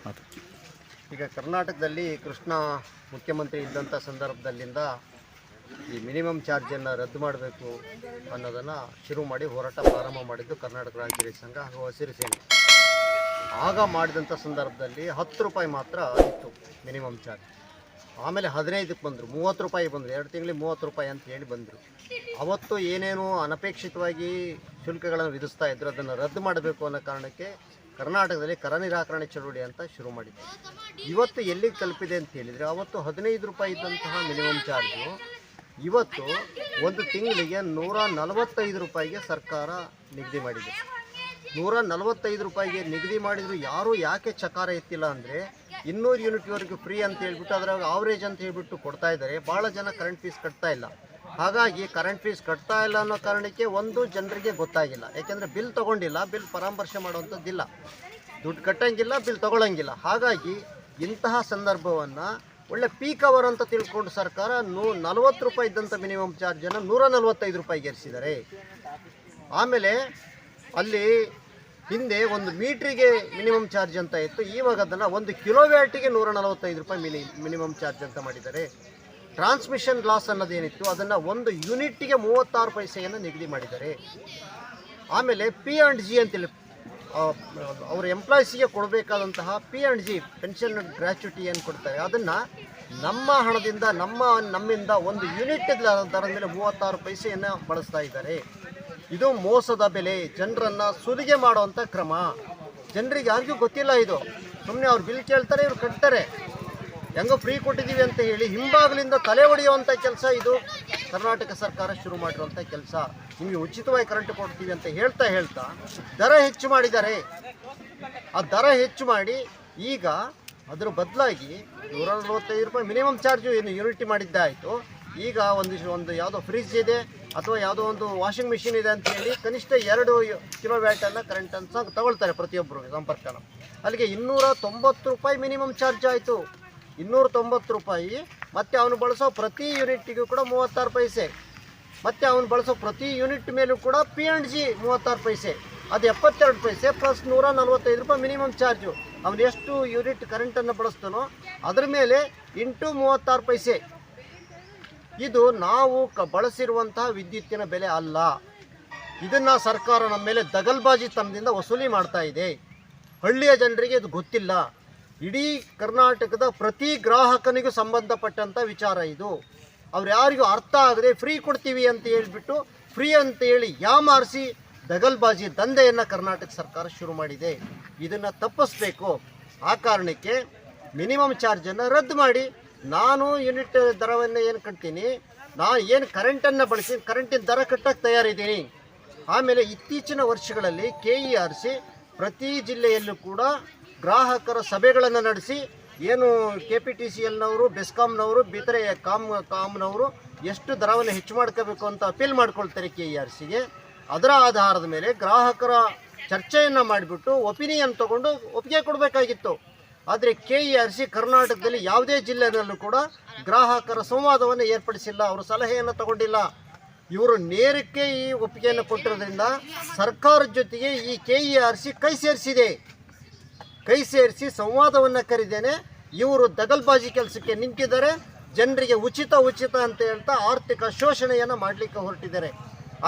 ಮಾತು. ಈಗ ಕರ್ನಾಟಕದಲ್ಲಿ ಕೃಷ್ಣ ಮುಖ್ಯಮಂತ್ರಿ ಇದ್ದಂಥ ಸಂದರ್ಭದಲ್ಲಿಂದ ಈ ಮಿನಿಮಮ್ ಚಾರ್ಜನ್ನು ರದ್ದು ಮಾಡಬೇಕು ಅನ್ನೋದನ್ನು ಶುರು ಮಾಡಿ ಹೋರಾಟ ಪ್ರಾರಂಭ ಮಾಡಿದ್ದು ಕರ್ನಾಟಕ ರಾಜ್ಯ ರೈತ ಸಂಘ ಹಾಗೂ ಹಸಿರು ಸೇನೆ. ಆಗ ಮಾಡಿದಂಥ ಸಂದರ್ಭದಲ್ಲಿ 10 ರೂಪಾಯಿ ಮಾತ್ರ ಇತ್ತು ಮಿನಿಮಮ್ ಚಾರ್ಜ್. ಆಮೇಲೆ 15ಕ್ಕೆ ಬಂದರು, 30 ರೂಪಾಯಿ ಬಂದರು, 2 ತಿಂಗಳಿಗೆ 30 ರೂಪಾಯಿ ಅಂತ ಹೇಳಿ ಬಂದರು. ಅವತ್ತು ಏನೇನು ಅನಪೇಕ್ಷಿತವಾಗಿ ಶುಲ್ಕಗಳನ್ನು ವಿಧಿಸ್ತಾ ಇದ್ರು ಅದನ್ನು ರದ್ದು ಮಾಡಬೇಕು ಅನ್ನೋ ಕಾರಣಕ್ಕೆ ಕರ್ನಾಟಕದಲ್ಲಿ ಕರ ನಿರಾಕರಣೆ ಚಳುವಳಿ ಅಂತ ಶುರು ಮಾಡಿದ್ರು. ಇವತ್ತು ಎಲ್ಲಿಗೆ ತಲುಪಿದೆ ಅಂತ ಹೇಳಿದರೆ, ಅವತ್ತು 15 ರೂಪಾಯಿ ಇದ್ದಂತಹ ಮಿನಿಮಮ್ ಚಾರ್ಜು ಇವತ್ತು ಒಂದು ತಿಂಗಳಿಗೆ 145 ರೂಪಾಯಿಗೆ ಸರ್ಕಾರ ನಿಗದಿ ಮಾಡಿದೆ. 145 ರೂಪಾಯಿಗೆ ನಿಗದಿ ಮಾಡಿದ್ರು ಯಾರೂ ಯಾಕೆ ಚಕಾರ ಎತ್ತಿಲ್ಲ ಅಂದರೆ 200 ಯೂನಿಟ್ವರೆಗೂ ಫ್ರೀ ಅಂತ ಹೇಳ್ಬಿಟ್ಟು ಅದರಾಗ ಆವ್ರೇಜ್ ಅಂತ ಹೇಳ್ಬಿಟ್ಟು ಕೊಡ್ತಾ ಇದ್ದಾರೆ. ಭಾಳ ಜನ ಕರೆಂಟ್ ಫೀಸ್ ಕಟ್ತಾ ಇಲ್ಲ. ಹಾಗಾಗಿ ಕರೆಂಟ್ ಫೀಸ್ ಕಟ್ತಾ ಇಲ್ಲ ಅನ್ನೋ ಕಾರಣಕ್ಕೆ ಒಂದು ಜನರಿಗೆ ಗೊತ್ತಾಗಿಲ್ಲ. ಯಾಕೆಂದರೆ ಬಿಲ್ ತೊಗೊಂಡಿಲ್ಲ, ಬಿಲ್ ಪರಾಮರ್ಶೆ ಮಾಡುವಂಥದ್ದಿಲ್ಲ, ದುಡ್ಡು ಕಟ್ಟಂಗಿಲ್ಲ, ಬಿಲ್ ತೊಗೊಳಂಗಿಲ್ಲ. ಹಾಗಾಗಿ ಇಂತಹ ಸಂದರ್ಭವನ್ನು ಒಳ್ಳೆ ಪೀಕ್ ಅವರ್ ಅಂತ ತಿಳ್ಕೊಂಡು ಸರ್ಕಾರ 40 ರೂಪಾಯಿ ಇದ್ದಂಥ ಮಿನಿಮಮ್ ಚಾರ್ಜನ್ನು 145 ರೂಪಾಯಿಗೆ ಏರಿಸಿದ್ದಾರೆ. ಆಮೇಲೆ ಅಲ್ಲಿ ಹಿಂದೆ 1 ಮೀಟ್ರಿಗೆ ಮಿನಿಮಮ್ ಚಾರ್ಜ್ ಅಂತ ಇತ್ತು, ಇವಾಗ ಅದನ್ನು 1 ಕಿಲೋವ್ಯಾಟಿಗೆ 145 ರೂಪಾಯಿ ಮಿನಿಮಮ್ ಚಾರ್ಜ್ ಅಂತ ಮಾಡಿದ್ದಾರೆ. ಟ್ರಾನ್ಸ್ಮಿಷನ್ ಲಾಸ್ ಅನ್ನೋದೇನಿತ್ತು ಅದನ್ನು 1 ಯೂನಿಟ್ಗೆ 36 ಪೈಸೆಯನ್ನು ನಿಗದಿ ಮಾಡಿದ್ದಾರೆ. ಆಮೇಲೆ P&G ಅಂತೇಳಿ ಅವ್ರ ಎಂಪ್ಲಾಯೀಸಿಗೆ ಕೊಡಬೇಕಾದಂತಹ P&G ಪೆನ್ಷನ್ ಗ್ರ್ಯಾಚ್ಯುಟಿ ಏನು ಕೊಡ್ತಾರೆ ಅದನ್ನು ನಮ್ಮ ಹಣದಿಂದ ನಮ್ಮಿಂದ 1 ಯೂನಿಟ್ ದರದ ಮೇಲೆ 36 ಪೈಸೆಯನ್ನು ಬಳಸ್ತಾ ಇದ್ದಾರೆ. ಇದು ಮೋಸದ ಬೆಲೆ, ಜನರನ್ನು ಸುಲಿಗೆ ಮಾಡುವಂಥ ಕ್ರಮ. ಜನರಿಗೆ ಯಾರಿಗೂ ಗೊತ್ತಿಲ್ಲ. ಇದು ಸುಮ್ಮನೆ ಅವ್ರು ಬಿಲ್ ಕೇಳ್ತಾರೆ, ಇವ್ರು ಕಟ್ತಾರೆ. ಹೆಂಗೋ ಫ್ರೀ ಕೊಟ್ಟಿದ್ದೀವಿ ಅಂತ ಹೇಳಿ ಹಿಂಬಾಗಲಿಂದ ತಲೆ ಹೊಡೆಯುವಂಥ ಕೆಲಸ ಇದು ಕರ್ನಾಟಕ ಸರ್ಕಾರ ಶುರು ಮಾಡಿರುವಂಥ ಕೆಲಸ. ನಿಮಗೆ ಉಚಿತವಾಗಿ ಕರೆಂಟ್ ಕೊಡ್ತೀವಿ ಅಂತ ಹೇಳ್ತಾ ದರ ಹೆಚ್ಚು ಮಾಡಿದ್ದಾರೆ. ಆ ದರ ಹೆಚ್ಚು ಮಾಡಿ ಈಗ ಅದರ ಬದಲಾಗಿ 145 ರೂಪಾಯಿ ಮಿನಿಮಮ್ ಚಾರ್ಜು ಏನು ಯೂನಿಟಿ ಮಾಡಿದ್ದಾಯಿತು. ಈಗ ಒಂದು ಯಾವುದೋ ಫ್ರಿಜ್ ಇದೆ ಅಥವಾ ಯಾವುದೋ ಒಂದು ವಾಷಿಂಗ್ ಮಿಷಿನ್ ಇದೆ ಅಂತ ಹೇಳಿ ಕನಿಷ್ಠ 2 ಕಿಲೋವ್ಯಾಟನ್ನು ಕರೆಂಟನ್ನು ತಗೊಳ್ತಾರೆ ಪ್ರತಿಯೊಬ್ಬರು ಸಂಪರ್ಕನ. ಅಲ್ಲಿಗೆ 290 ರೂಪಾಯಿ ಮಿನಿಮಮ್ ಚಾರ್ಜ್ ಆಯಿತು. 290 ರೂಪಾಯಿ. ಮತ್ತು ಅವನು ಬಳಸೋ ಪ್ರತಿ ಯೂನಿಟ್ಟಿಗೂ ಕೂಡ 36 ಪೈಸೆ. ಮತ್ತು ಅವನು ಬಳಸೋ ಪ್ರತಿ ಯೂನಿಟ್ ಮೇಲೂ ಕೂಡ P&G 36 ಪೈಸೆ. ಅದು 72 ಪೈಸೆ ಪ್ಲಸ್ 145 ರೂಪಾಯಿ ಮಿನಿಮಮ್ ಚಾರ್ಜು. ಅವನು ಎಷ್ಟು ಯೂನಿಟ್ ಕರೆಂಟನ್ನು ಬಳಸ್ತಾನೋ ಅದರ ಮೇಲೆ ಇಂಟು 36 ಪೈಸೆ. ಇದು ನಾವು ಬಳಸಿರುವಂತಹ ವಿದ್ಯುತ್ತಿನ ಬೆಲೆ ಅಲ್ಲ. ಇದನ್ನು ಸರ್ಕಾರ ನಮ್ಮ ಮೇಲೆ ದಗಲ್ಬಾಜಿ ತಮ್ಮದಿಂದ ವಸೂಲಿ ಮಾಡ್ತಾ ಇದೆ. ಹಳ್ಳಿಯ ಜನರಿಗೆ ಇದು ಗೊತ್ತಿಲ್ಲ. ಇಡೀ ಕರ್ನಾಟಕದ ಪ್ರತಿ ಗ್ರಾಹಕನಿಗೂ ಸಂಬಂಧಪಟ್ಟಂಥ ವಿಚಾರ ಇದು. ಅವ್ರು ಯಾರಿಗೂ ಅರ್ಥ ಆಗದೆ ಫ್ರೀ ಕೊಡ್ತೀವಿ ಅಂತ ಹೇಳ್ಬಿಟ್ಟು ಫ್ರೀ ಅಂತ ಹೇಳಿ ಯಾಮಾರಿಸಿ ದಗಲ್ಬಾಜಿ ದಂಧೆಯನ್ನು ಕರ್ನಾಟಕ ಸರ್ಕಾರ ಶುರು ಮಾಡಿದೆ. ಇದನ್ನು ತಪ್ಪಿಸ್ಬೇಕು. ಆ ಕಾರಣಕ್ಕೆ ಮಿನಿಮಮ್ ಚಾರ್ಜನ್ನು ರದ್ದು ಮಾಡಿ ನಾನು ಯೂನಿಟ್ ದರವನ್ನು ಏನು ಕಟ್ತೀನಿ, ನಾನು ಏನು ಕರೆಂಟನ್ನು ಬಳಸಿ ಕರೆಂಟಿನ ದರ ಕಟ್ಟಕ್ಕೆ ತಯಾರಿದ್ದೀನಿ. ಆಮೇಲೆ ಇತ್ತೀಚಿನ ವರ್ಷಗಳಲ್ಲಿ KERC ಪ್ರತಿ ಜಿಲ್ಲೆಯಲ್ಲೂ ಕೂಡ ಗ್ರಾಹಕರ ಸಭೆಗಳನ್ನು ನಡೆಸಿ ಏನು KPTCLನವರು, ಬೆಸ್ಕಾಂನವರು, ಬಿತರೆ ಕಾಮ್ನವರು ಎಷ್ಟು ದರವನ್ನು ಹೆಚ್ಚು ಮಾಡ್ಕೋಬೇಕು ಅಂತ ಅಪೀಲ್ ಮಾಡ್ಕೊಳ್ತಾರೆ KERCಗೆ. ಅದರ ಆಧಾರದ ಮೇಲೆ ಗ್ರಾಹಕರ ಚರ್ಚೆಯನ್ನು ಮಾಡಿಬಿಟ್ಟು ಒಪಿನಿಯನ್ ತಗೊಂಡು ಒಪ್ಪಿಗೆ ಕೊಡಬೇಕಾಗಿತ್ತು. ಆದರೆ KERC ಕರ್ನಾಟಕದಲ್ಲಿ ಯಾವುದೇ ಜಿಲ್ಲೆಯಲ್ಲೂ ಕೂಡ ಗ್ರಾಹಕರ ಸಂವಾದವನ್ನು ಏರ್ಪಡಿಸಿಲ್ಲ, ಅವರು ಸಲಹೆಯನ್ನು ತಗೊಂಡಿಲ್ಲ. ಇವರು ನೇರಕ್ಕೆ ಈ ಒಪ್ಪಿಗೆಯನ್ನು ಕೊಟ್ಟಿರೋದ್ರಿಂದ ಸರ್ಕಾರದ ಜೊತೆಗೆ ಈ KERC ಕೈ ಸೇರಿಸಿ ಸಂವಾದವನ್ನು ಕರೆದೇನೆ ಇವರು ದಗಲ್ಬಾಜಿ ಕೆಲಸಕ್ಕೆ ನಿಂತಿದ್ದಾರೆ. ಜನರಿಗೆ ಉಚಿತ ಅಂತ ಹೇಳ್ತಾ ಆರ್ಥಿಕ ಶೋಷಣೆಯನ್ನು ಮಾಡಲಿಕ್ಕೆ ಹೊರಟಿದ್ದಾರೆ.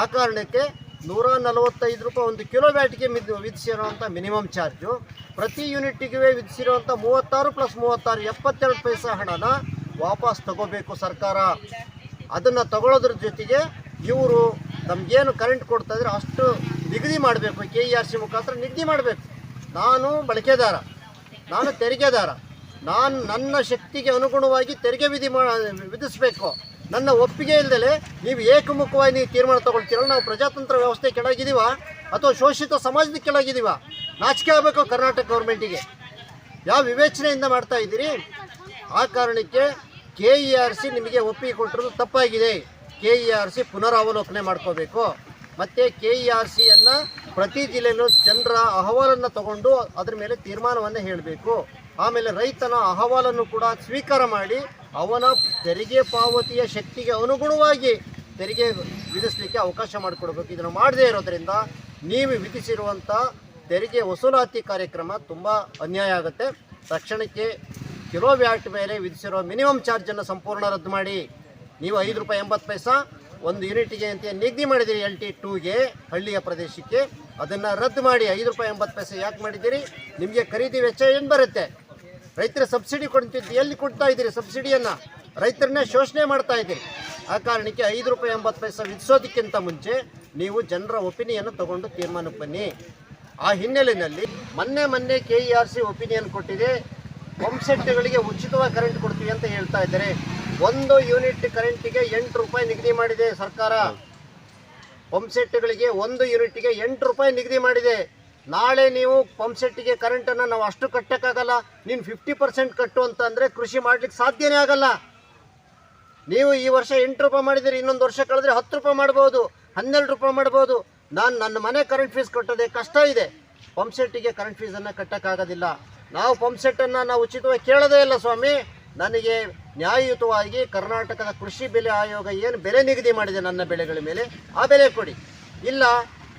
ಆ ಕಾರಣಕ್ಕೆ 145 ರೂಪಾಯಿ 1 ಕಿಲೋವ್ಯಾಟ್ಗೆ ವಿಧಿಸಿರುವಂಥ ಮಿನಿಮಮ್ ಚಾರ್ಜು, ಪ್ರತಿ ಯೂನಿಟ್ಟಿಗೆ ವಿಧಿಸಿರುವಂಥ 36 ಪ್ಲಸ್ 36 72 ಪೈಸೆ ಹಣನ ವಾಪಸ್ ತಗೋಬೇಕು ಸರ್ಕಾರ. ಅದನ್ನು ತಗೊಳ್ಳೋದ್ರ ಜೊತೆಗೆ ಇವರು ನಮಗೇನು ಕರೆಂಟ್ ಕೊಡ್ತಾ ಇದ್ರೆ ಅಷ್ಟು ನಿಗದಿ ಮಾಡಬೇಕು. KERC ಮುಖಾಂತರ ನಿಗದಿ ಮಾಡಬೇಕು. ನಾನು ಬಳಕೆದಾರ, ನಾನು ತೆರಿಗೆದಾರ, ನನ್ನ ಶಕ್ತಿಗೆ ಅನುಗುಣವಾಗಿ ತೆರಿಗೆ ವಿಧಿಸಬೇಕು. ನನ್ನ ಒಪ್ಪಿಗೆ ಇಲ್ಲದೆ ನೀವು ಏಕಮುಖವಾಗಿ ನೀವು ತೀರ್ಮಾನ ತಗೊಳ್ತೀರಲ್ಲ, ನಾವು ಪ್ರಜಾತಂತ್ರ ವ್ಯವಸ್ಥೆ ಕೆಳಗಿದ್ದೀವ ಅಥವಾ ಶೋಷಿತ ಸಮಾಜದ ಕೆಳಗಿದ್ದೀವ? ನಾಚಿಕೆ ಆಗಬೇಕು ಕರ್ನಾಟಕ ಗೌರ್ಮೆಂಟಿಗೆ. ಯಾವ ವಿವೇಚನೆಯಿಂದ ಮಾಡ್ತಾ ಇದ್ದೀರಿ? ಆ ಕಾರಣಕ್ಕೆ KERC ನಿಮಗೆ ಒಪ್ಪಿಗೆ ಕೊಟ್ಟಿರೋದು ತಪ್ಪಾಗಿದೆ. KERC ಪುನರಾವಲೋಕನೆ ಮಾಡ್ಕೋಬೇಕು. ಮತ್ತು KERCಯನ್ನು ಪ್ರತಿ ಜಿಲ್ಲೆಯಲ್ಲೂ ಜನರ ಅಹವಾಲನ್ನು ತಗೊಂಡು ಅದರ ಮೇಲೆ ತೀರ್ಮಾನವನ್ನು ಹೇಳಬೇಕು. ಆಮೇಲೆ ರೈತನ ಅಹವಾಲನ್ನು ಕೂಡ ಸ್ವೀಕಾರ ಮಾಡಿ ಅವನ ತೆರಿಗೆ ಪಾವತಿಯ ಶಕ್ತಿಗೆ ಅನುಗುಣವಾಗಿ ತೆರಿಗೆ ವಿಧಿಸಲಿಕ್ಕೆ ಅವಕಾಶ ಮಾಡಿಕೊಡ್ಬೇಕು. ಇದನ್ನು ಮಾಡದೇ ಇರೋದರಿಂದ ನೀವು ವಿಧಿಸಿರುವಂಥ ತೆರಿಗೆ ವಸೂಲಾತಿ ಕಾರ್ಯಕ್ರಮ ತುಂಬ ಅನ್ಯಾಯ ಆಗುತ್ತೆ. ತಕ್ಷಣಕ್ಕೆ ಕಿಲೋವ್ಯಾಟ್ ಮೇಲೆ ವಿಧಿಸಿರೋ ಮಿನಿಮಮ್ ಚಾರ್ಜನ್ನು ಸಂಪೂರ್ಣ ರದ್ದು ಮಾಡಿ. ನೀವು ₹5.80 ಒಂದು ಯೂನಿಟಿಗೆ ಅಂತ ನಿಗದಿ ಮಾಡಿದ್ದೀರಿ LT2ಗೆ, ಹಳ್ಳಿಯ ಪ್ರದೇಶಕ್ಕೆ. ಅದನ್ನು ರದ್ದು ಮಾಡಿ ₹5.80 ಯಾಕೆ ಮಾಡಿದ್ದೀರಿ? ನಿಮಗೆ ಖರೀದಿ ವೆಚ್ಚ ಏನು ಬರುತ್ತೆ? ರೈತರ ಸಬ್ಸಿಡಿ ಕೊಡ್ತಿದ್ದು ಎಲ್ಲಿ ಕೊಡ್ತಾ ಇದ್ದೀರಿ? ಸಬ್ಸಿಡಿಯನ್ನು ರೈತರನ್ನೇ ಶೋಷಣೆ ಮಾಡ್ತಾ ಇದ್ದೀರಿ. ಆ ಕಾರಣಕ್ಕೆ ₹5.80 ವಿಧಿಸೋದಕ್ಕಿಂತ ಮುಂಚೆ ನೀವು ಜನರ ಒಪಿನಿಯನ್ನು ತಗೊಂಡು ತೀರ್ಮಾನಕ್ಕೆ ಬನ್ನಿ. ಆ ಹಿನ್ನೆಲೆಯಲ್ಲಿ ಮೊನ್ನೆ KERC ಒಪಿನಿಯನ್ ಕೊಟ್ಟಿದೆ. ಪಂಪ್ ಸೆಟ್ಗಳಿಗೆ ಉಚಿತವಾಗಿ ಕರೆಂಟ್ ಕೊಡ್ತೀವಿ ಅಂತ ಹೇಳ್ತಾ ಇದ್ದಾರೆ. 1 ಯೂನಿಟ್ ಕರೆಂಟಿಗೆ ₹8 ನಿಗದಿ ಮಾಡಿದೆ ಸರ್ಕಾರ. ಪಂಪ್ ಸೆಟ್ಗಳಿಗೆ 1 ಯೂನಿಟ್ಗೆ ₹8 ನಿಗದಿ ಮಾಡಿದೆ. ನಾಳೆ ನೀವು ಪಂಪ್ ಸೆಟ್ಟಿಗೆ ಕರೆಂಟನ್ನು ನಾವು ಅಷ್ಟು ಕಟ್ಟೋಕ್ಕಾಗಲ್ಲ, ನೀನು 50% ಕಟ್ಟು ಅಂತಂದರೆ ಕೃಷಿ ಮಾಡಲಿಕ್ಕೆ ಸಾಧ್ಯನೇ ಆಗಲ್ಲ. ನೀವು ಈ ವರ್ಷ ₹8 ಮಾಡಿದ್ದೀರಿ, ಇನ್ನೊಂದು ವರ್ಷ ಕಳೆದ್ರೆ ₹10 ಮಾಡ್ಬೋದು, ₹12 ಮಾಡ್ಬೋದು. ನನ್ನ ಮನೆ ಕರೆಂಟ್ ಫೀಸ್ ಕಟ್ಟೋದೇ ಕಷ್ಟ ಇದೆ. ಪಂಪ್ ಸೆಟ್ಟಿಗೆ ಕರೆಂಟ್ ಫೀಸನ್ನು ಕಟ್ಟೋಕ್ಕಾಗೋದಿಲ್ಲ. ನಾವು ಪಂಪ್ ಸೆಟ್ಟನ್ನು ನಾವು ಉಚಿತವಾಗಿ ಕೇಳೋದೇ ಇಲ್ಲ ಸ್ವಾಮಿ. ನನಗೆ ನ್ಯಾಯಯುತವಾಗಿ ಕರ್ನಾಟಕದ ಕೃಷಿ ಬೆಲೆ ಆಯೋಗ ಏನು ಬೆಲೆ ನಿಗದಿ ಮಾಡಿದೆ ನನ್ನ ಬೆಳೆಗಳ ಮೇಲೆ, ಆ ಬೆಲೆ ಕೊಡಿ. ಇಲ್ಲ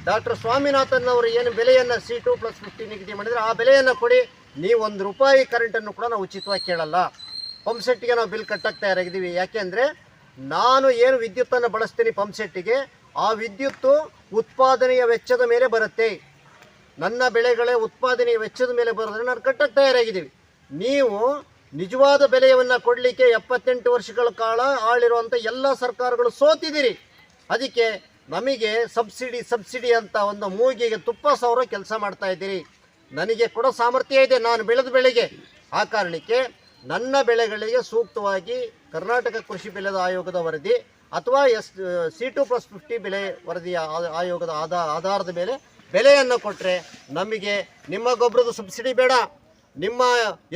ಡಾಕ್ಟರ್ ಸ್ವಾಮಿನಾಥನ್ ಅವರು ಏನು ಬೆಲೆಯನ್ನು C2+50 ನಿಗದಿ ಮಾಡಿದರೆ ಆ ಬೆಲೆಯನ್ನು ಕೊಡಿ. ನೀವು ₹1 ಕರೆಂಟನ್ನು ಕೂಡ ನಾವು ಉಚಿತವಾಗಿ ಕೇಳಲ್ಲ. ಪಂಪ್ ಸೆಟ್ಟಿಗೆ ನಾವು ಬಿಲ್ ಕಟ್ಟಕ್ಕೆ ತಯಾರಾಗಿದ್ದೀವಿ. ಯಾಕೆಂದರೆ ನಾನು ಏನು ವಿದ್ಯುತ್ತನ್ನು ಬಳಸ್ತೀನಿ ಪಂಪ್ ಸೆಟ್ಟಿಗೆ, ಆ ವಿದ್ಯುತ್ತು ಉತ್ಪಾದನೆಯ ವೆಚ್ಚದ ಮೇಲೆ ಬರುತ್ತೆ. ನನ್ನ ಬೆಳೆಗಳ ಉತ್ಪಾದನೆಯ ವೆಚ್ಚದ ಮೇಲೆ ಬರೋದ್ರೆ ನಾನು ಕಟ್ಟಕ್ಕೆ ತಯಾರಾಗಿದ್ದೀವಿ. ನೀವು ನಿಜವಾದ ಬೆಲೆಯನ್ನು ಕೊಡಲಿಕ್ಕೆ 78 ವರ್ಷಗಳ ಕಾಲ ಆಳಿರುವಂಥ ಎಲ್ಲ ಸರ್ಕಾರಗಳು ಸೋತಿದ್ದೀರಿ. ಅದಕ್ಕೆ ನಮಗೆ ಸಬ್ಸಿಡಿ ಅಂತ ಒಂದು ಮೂಗಿಗೆ ತುಪ್ಪ ಸವರೋ ಕೆಲಸ ಮಾಡ್ತಾ ಇದ್ದೀರಿ. ನನಗೆ ಕೊಡೋ ಸಾಮರ್ಥ್ಯ ಇದೆ, ನಾನು ಬೆಳೆದ ಬೆಳೆಗೆ. ಆ ಕಾರಣಕ್ಕೆ ನನ್ನ ಬೆಳೆಗಳಿಗೆ ಸೂಕ್ತವಾಗಿ ಕರ್ನಾಟಕ ಕೃಷಿ ಬೆಲೆದ ಆಯೋಗದ ವರದಿ ಅಥವಾ C2+50 ಬೆಲೆ ವರದಿಯ ಆಯೋಗದ ಆಧಾರದ ಮೇಲೆ ಬೆಲೆಯನ್ನು ಕೊಟ್ಟರೆ ನಮಗೆ ನಿಮ್ಮ ಗೊಬ್ಬರದ ಸಬ್ಸಿಡಿ ಬೇಡ, ನಿಮ್ಮ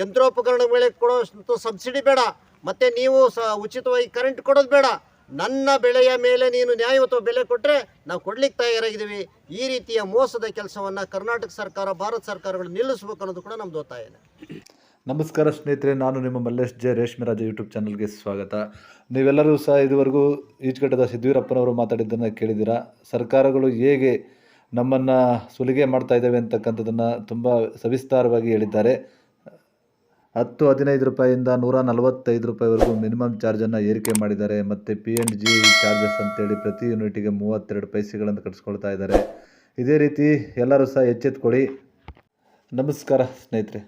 ಯಂತ್ರೋಪಕರಣ ಬೆಲೆ ಕೊಡೋಷ್ಟು ಸಬ್ಸಿಡಿ ಬೇಡ, ಮತ್ತು ನೀವು ಉಚಿತವಾಗಿ ಕರೆಂಟ್ ಕೊಡೋದು ಬೇಡ. ನನ್ನ ಬೆಳೆಯ ಮೇಲೆ ನೀನು ನ್ಯಾಯಯುತ ಬೆಲೆ ಕೊಟ್ಟರೆ ನಾವು ಕೊಡ್ಲಿಕ್ಕೆ ತಯಾರಾಗಿದ್ದೀವಿ. ಈ ರೀತಿಯ ಮೋಸದ ಕೆಲಸವನ್ನು ಕರ್ನಾಟಕ ಸರ್ಕಾರ, ಭಾರತ ಸರ್ಕಾರಗಳು ನಿಲ್ಲಿಸಬೇಕು ಅನ್ನೋದು ಕೂಡ ನಮ್ಮದು ಒತ್ತಾಯ ಇದೆ. ನಮಸ್ಕಾರ ಸ್ನೇಹಿತರೆ, ನಾನು ನಿಮ್ಮ ಮಲ್ಲೇಶ್ ಜೆ ರೇಷ್ಮೆ ರಾಜ ಯೂಟ್ಯೂಬ್ ಚಾನಲ್ಗೆ ಸ್ವಾಗತ. ನೀವೆಲ್ಲರೂ ಸಹ ಇದುವರೆಗೂ ಈಚುಘಟ್ಟದ ಸಿದ್ದವೀರಪ್ಪನವರು ಮಾತಾಡಿದ್ದನ್ನು ಕೇಳಿದ್ದೀರಾ. ಸರ್ಕಾರಗಳು ಹೇಗೆ ನಮ್ಮನ್ನು ಸುಲಿಗೆ ಮಾಡ್ತಾ ಇದ್ದಾವೆ ಅಂತಕ್ಕಂಥದ್ದನ್ನು ತುಂಬ ಸವಿಸ್ತಾರವಾಗಿ ಹೇಳಿದ್ದಾರೆ. ₹15 ₹145ವರೆಗೂ ಮಿನಿಮಮ್ ಚಾರ್ಜನ್ನು ಏರಿಕೆ ಮಾಡಿದ್ದಾರೆ. ಮತ್ತು P&G ಚಾರ್ಜಸ್ ಅಂತೇಳಿ ಪ್ರತಿ ಯೂನಿಟಿಗೆ 32 ಪೈಸೆಗಳನ್ನು ಕಟ್ಟಿಸ್ಕೊಳ್ತಾ ಇದ್ದಾರೆ. ಇದೇ ರೀತಿ ಎಲ್ಲರೂ ಸಹ ಎಚ್ಚೆತ್ಕೊಳ್ಳಿ. ನಮಸ್ಕಾರ ಸ್ನೇಹಿತರೆ.